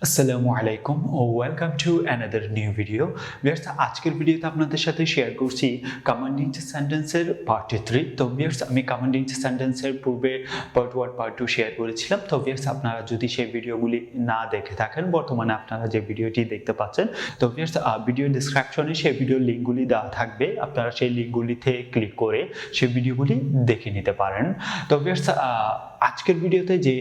আসসালামু আলাইকুম ও welcome to another new video. Viewers, আজকের ভিডিওতে আপনাদের সাথে শেয়ার করছি কমান্ডিং সেন্টেন্সের পার্ট 3। তো ভিউয়ার্স, আমি কমান্ডিং সেন্টেন্সের পূর্বে পার্ট 1 পার্ট 2 শেয়ার করেছিলাম। তো ভিউয়ার্স, আপনারা যদি সেই ভিডিওগুলি না দেখে থাকেন, বর্তমানে আপনারা যে ভিডিওটি দেখতে পাচ্ছেন, তো ভিউয়ার্স ভিডিও ডিসক্রিপশনে সেই ভিডিওর লিঙ্কগুলি দেওয়া থাকবে। আপনারা সেই লিঙ্কগুলিতে ক্লিক করে সেই ভিডিওগুলি দেখে নিতে পারেন। তো ভিউয়ার্স, আজকের ভিডিওতে যে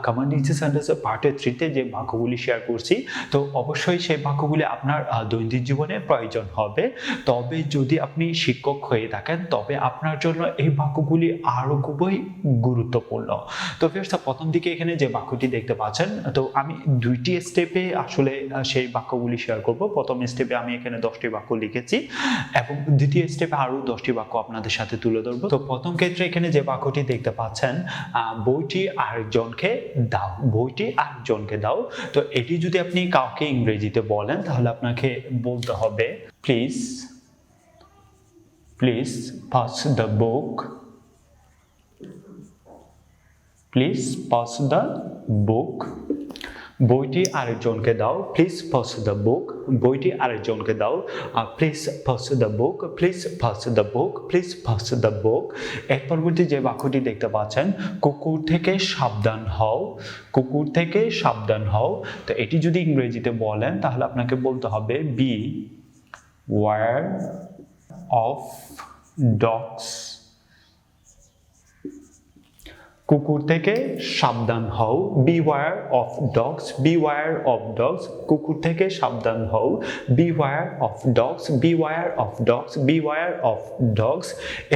কমান্ডিং সেন্টেন্সের পার্ট 3-তে যে বাক্যগুলি শেয়ার করছি, তো অবশ্যই সেই বাক্যগুলি আপনার দৈনন্দিন জীবনে প্রয়োজন হবে। তবে যদি আপনি শিক্ষক হয়ে থাকেন, তবে আপনার জন্য এই বাক্যগুলি আরও খুবই গুরুত্বপূর্ণ। তো ভিউয়ার্স, প্রথম দিকে এখানে যে বাক্যটি দেখতে পাচ্ছেন, তো আমি দুইটি স্টেপে আসলে সেই বাক্যগুলি শেয়ার করব। প্রথম স্টেপে আমি এখানে 10টি বাক্য লিখেছি এবং দ্বিতীয় স্টেপে আরও 10টি বাক্য আপনাদের সাথে তুলে ধরবো। তো প্রথম ক্ষেত্রে এখানে যে বাক্যটি দেখতে পাচ্ছেন, বইটি আরেকজনকে দাও, বইটি আরেকজনকে দাও। তো এটি যদি আপনি কাউকে ইংরেজিতে বলেন, তাহলে আপনাকে বলতে হবে please pass the book, please pass the book. বইটি আরেকজনকে দাও, প্লিজ পাস দ্য বুক। বইটি আরেকজনকে দাও, please pass the book, please pass the book, please pass the book. এর পরবর্তী যে বাক্যটি দেখতে পাচ্ছেন, কুকুর থেকে সাবধান হও, কুকুর থেকে সাবধান হও। তো এটি যদি ইংরেজিতে বলেন, তাহলে আপনাকে বলতে হবে বি ওয়্যার অফ ডগস। কুকুর থেকে সাবধান হও, beware of dogs, beware of dogs. কুকুর থেকে সাবধান হও, beware of dogs, beware of dogs, beware of dogs.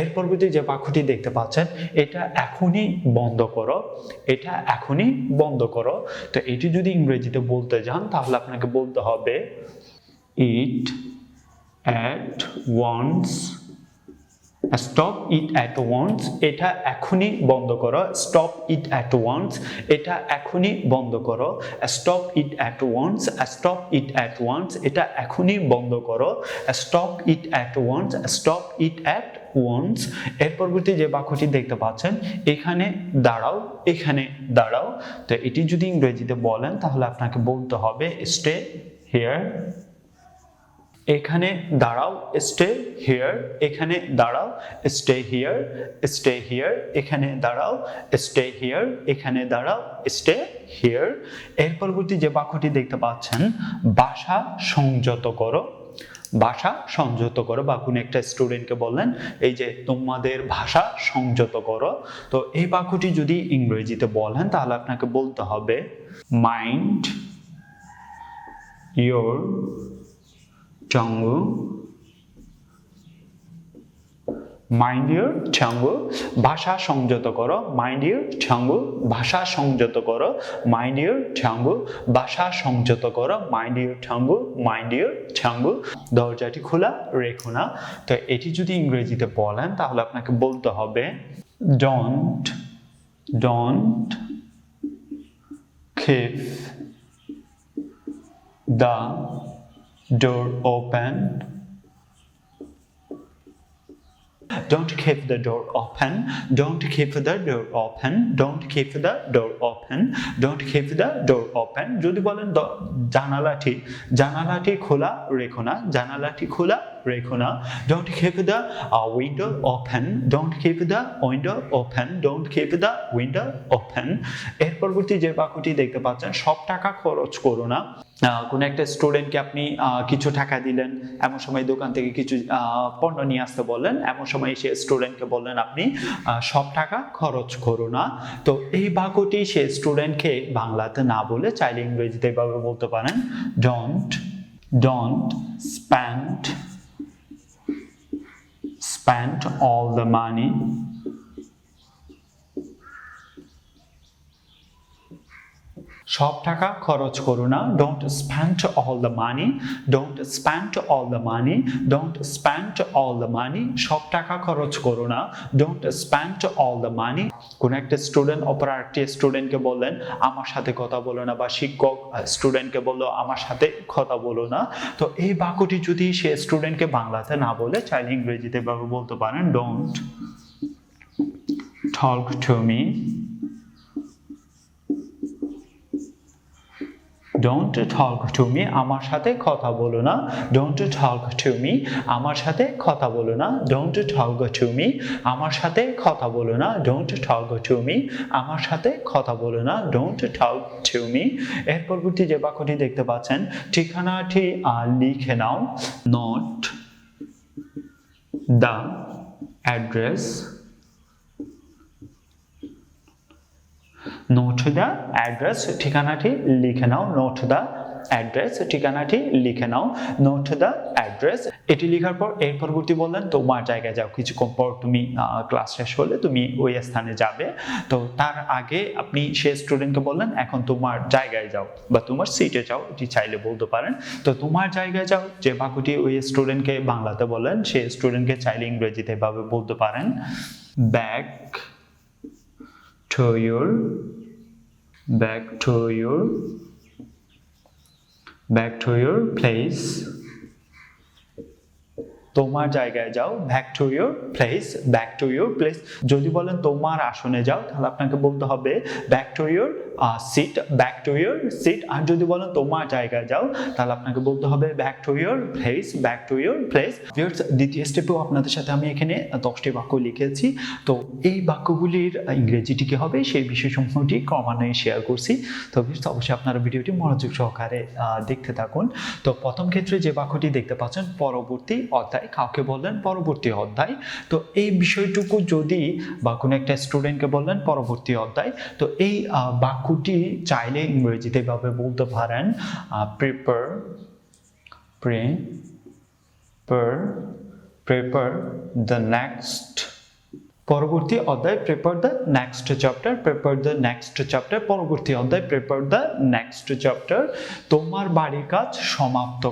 এর পরবর্তী যে বাক্যটি দেখতে পাচ্ছেন, এটা এখনই বন্ধ করো, এটা এখনই বন্ধ করো। তো এটি যদি ইংরেজিতে বলতে যান, তাহলে আপনাকে বলতে হবে it at once, stop it at once. এটা এখনই বন্ধ করো, স্টপ ইট অ্যাট ওয়ান্স। এটা এখনই বন্ধ করো, stop it at once, stop it at once. এটা এখনই বন্ধ করো, stop it at once, stop it at once. এর পরবর্তী যে বাক্যটি দেখতে পাচ্ছেন, এখানে দাঁড়াও, এখানে দাঁড়াও। তো এটি যদি ইংরেজিতে বলেন, তাহলে আপনাকে বলতে হবে স্টে হিয়ার, এখানে দাঁড়াও, স্টে হিয়ার, এখানে দাঁড়াও, স্টে হিয়ার, স্টে হিয়ার, এখানে দাঁড়াও, স্টে হিয়ার, এখানে দাঁড়াও, স্টে হিয়ার। এর পরবর্তী যে বাক্যটি দেখতে পাচ্ছেন, ভাষা সংযত করো, ভাষা সংযত করো। বা কোনো একটা স্টুডেন্টকে বললেন এই যে তোমাদের ভাষা সংযত করো। তো এই বাক্যটি যদি ইংরেজিতে বলেন, তাহলে আপনাকে বলতে হবে mind your tongue, mind your tongue। ভাষা সংযত করো, মাইন্ড ইউর tongue, ভাষা সংযত করো, মাইন্ড ইউর tongue, ভাষা সংযত করো, mind your tongue, mind your tongue। দরজাটি খোলা রেখো না। তো এটি যদি ইংরেজিতে বলেন, তাহলে আপনাকে বলতে হবে don't keep the door open, don't keep the door open, don't keep the door open, don't keep the door open, don't keep the door open। যদি বলেন জানালাটি খোলা রেখো না, জানালাটি খোলা রেখো না। don't keep the window open, don't keep the window open, don't keep the window open। এর পরবর্তী যে বাক্যটি দেখতে পাচ্ছেন, সব টাকা খরচ করো না। কোন একটা স্টুডেন্টকে আপনি কিছু টাকা দিলেন, এমন সময় দোকান থেকে কিছু পণ্য নিয়ে আসতে বললেন, এমন সময় সে স্টুডেন্টকে বললেন আপনি সব টাকা খরচ করো না। তো এই বাক্যটি সে স্টুডেন্টকে বাংলাতে না বলে চাইলে ইংরেজিতে এভাবে বলতে পারেন don't spend all the money, সব টাকা খরচ করো না। Don't spend all the money, don't spend all the money, don't spend all the money. সব টাকা খরচ করো না, don't spend all the money. কোন একটা স্টুডেন্ট অপর আরেকটি স্টুডেন্টকে বললেন আমার সাথে কথা বলো না, বা শিক্ষক স্টুডেন্টকে বললো আমার সাথে কথা বলো না। তো এই বাক্যটি যদি সে স্টুডেন্টকে বাংলাতে না বলে চাইলে ইংরেজিতে এভাবে বলতে পারেন don't talk to me, don't talk to me, আমার সাথে কথা বলো না, don't talk to me, আমার সাথে কথা বলো না, don't talk to me, আমার সাথে কথা বলো না, don't talk to me, আমার সাথে কথা বলো না, don't talk to me। এর পরবর্তী যে বাক্যটি দেখতে পাচ্ছেন, ঠিকানাটি লিখে নাও, not the address, note the address, ঠিকানাটি লিখে নাও, note the address, ঠিকানাটি লিখে নাও, note the address। এটি লেখার পর এর পরবর্তী বললেন তোমার জায়গায় যাও, কিছুক্ষণ পর তুমি ক্লাস শেষ হলে তুমি ওই স্থানে যাবে, তো তার আগে আপনি সে স্টুডেন্টকে বললেন এখন তোমার জায়গায় যাও বা তোমার সিটে যাও, এটি চাইলে বলতে পারেন। তো তোমার জায়গায় যাও যে বাক্যটি ওই স্টুডেন্টকে বাংলাতে বললেন, সে স্টুডেন্টকে চাইলে ইংরেজিতে এভাবে বলতে পারেন, back to your place, তোমার জায়গায় যাও, back to your place। যদি বলেন তোমার আসনে যাও তাহলে আপনাকে বলতে হবে back to your seat, আর যদি বলেন তোমার জায়গায় যাও তাহলে আপনাকে বলতে হবে back to your place। দ্বিতীয় স্টেপেও আপনাদের সাথে আমি এখানে 10টি বাক্য লিখেছি, তো এই বাক্যগুলির ইংরেজিটি কি হবে সেই বিষয়সমূহটি ক্রমান্বয়ে শেয়ার করছি। তো অবশ্যই আপনারা ভিডিওটি মনোযোগ সহকারে দেখতে থাকুন। তো প্রথম ক্ষেত্রে যে বাক্যটি দেখতে পাচ্ছেন, পরবর্তী অধ্যায়, কাউকে বললেন পরবর্তী অধ্যায়, তো এই বিষয়টুকু যদি বা কোনো একটা স্টুডেন্টকে বললেন পরবর্তী অধ্যায়, তো এই বাক্যটি চাইলে ইংরেজিতে ভাবে বলতে পারেন prepare the next, পরবর্তী অধ্যায় prepare the next chapter, পরবর্তী অধ্যায় prepare the next chapter। তোমার বাড়ির কাজ সমাপ্ত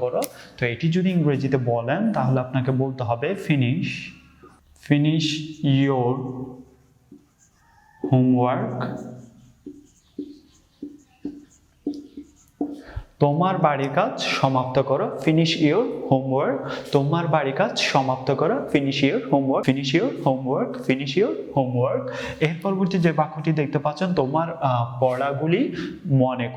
করো, তো এটি যদি ইংরেজিতে বলেন তাহলে আপনাকে বলতে হবে finish your homework, তোমার বাড়ির কাজ সমাপ্ত করো, finish your homework, তোমার বাড়ির কাজ সমাপ্ত করো, finish your homework। এর পরবর্তী যে বাক্যটি দেখতে পাচ্ছেন, তোমার পড়াগুলি মনে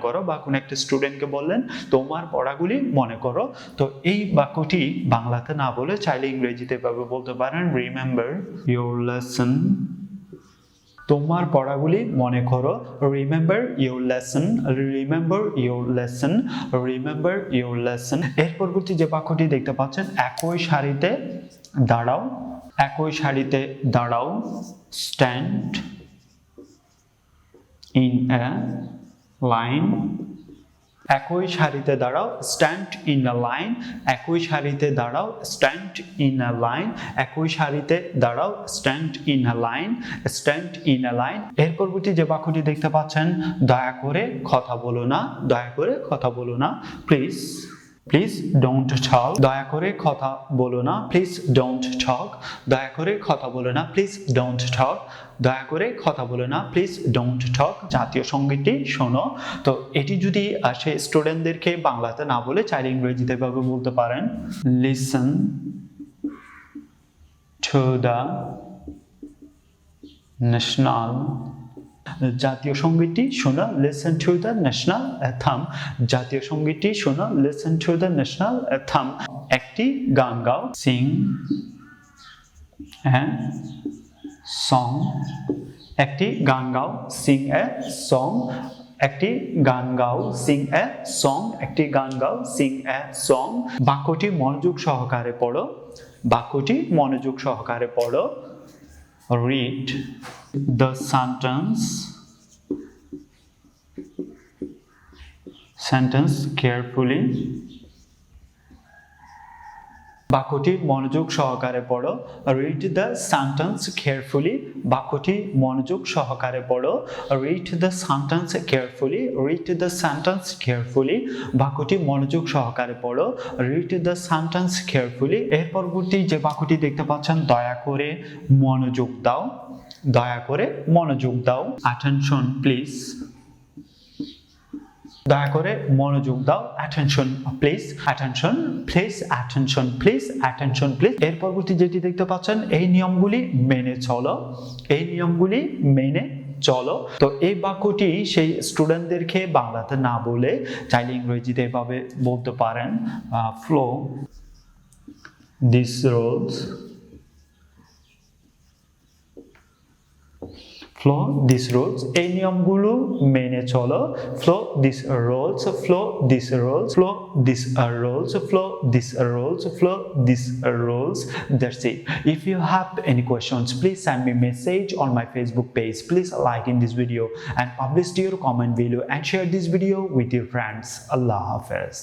করো, বা কোনো একটা স্টুডেন্টকে বললেন তোমার পড়াগুলি মনে করো, তো এই বাক্যটি বাংলাতে না বলে চাইলে ইংরেজিতে এভাবে বলতে পারেন remember your lesson, তোমার পড়াগুলি মনে করো, remember your lesson। এর পরবর্তী যে বাক্যটি দেখতে পাচ্ছেন, একই সারিতে দাঁড়াও, stand in a line, একই সারিতে দাঁড়াও, stand in a line, একই সারিতে দাঁড়াও, stand in a line, একই সারিতে দাঁড়াও, stand in a line। এর পরবর্তী যে বাক্যটি দেখতে পাচ্ছেন, দয়া করে কথা বলো না, please don't talk, দয়া করে কথা বলো না, please don't talk, দয়া করে কথা বলো না, please don't talk, দয়া করে কথা বলো না, please don't talk। জাতীয় সঙ্গীতটি শোনো, তো এটি যদি সেই স্টুডেন্টদেরকে বাংলাতে না বলে চাইলে ইংরেজিতে ভাবে বলতে পারেন listen to the national, জাতীয় সঙ্গীতটি শোনো, listen to the national anthem, জাতীয় সঙ্গীতটি শোনো, listen to the national anthem। একটি গান গাও, sing a song, একটি গান গাও, sing a song, একটি গান গাও, sing a song, একটি গান গাও, sing a song। বাক্যটি মনোযোগ সহকারে পড়ো, read the sentence carefully, বাক্যটি মনোযোগ সহকারে পড়ো, read the sentence carefully, বাক্যটি মনোযোগ সহকারে পড়ো, read the sentence carefully, বাক্যটি মনোযোগ সহকারে পড়ো, read the sentence carefully। এর পরবর্তী যে বাক্যটি দেখতে পাচ্ছেন, দয়া করে মনোযোগ দাও, attention please, দয়া করে মনোযোগ দাও, attention please। এর পরবর্তী যেটি দেখতে পাচ্ছেন, এই নিয়মগুলি মেনে চলো। তো এই বাক্যটি সেই স্টুডেন্টদেরকে বাংলাতে না বলে চাইলে ইংরেজিতে এভাবে বলতে পারেন, follow this rules, follow this rules, এই নিয়মগুলো মেনে চলো। Follow this rules, follow this rules, follow this rules, follow this rules, follow this rules. That's it. If you have any questions, please send me message on my Facebook page. Please like in this video and publish your comment below and share this video with your friends. Allah Hafiz.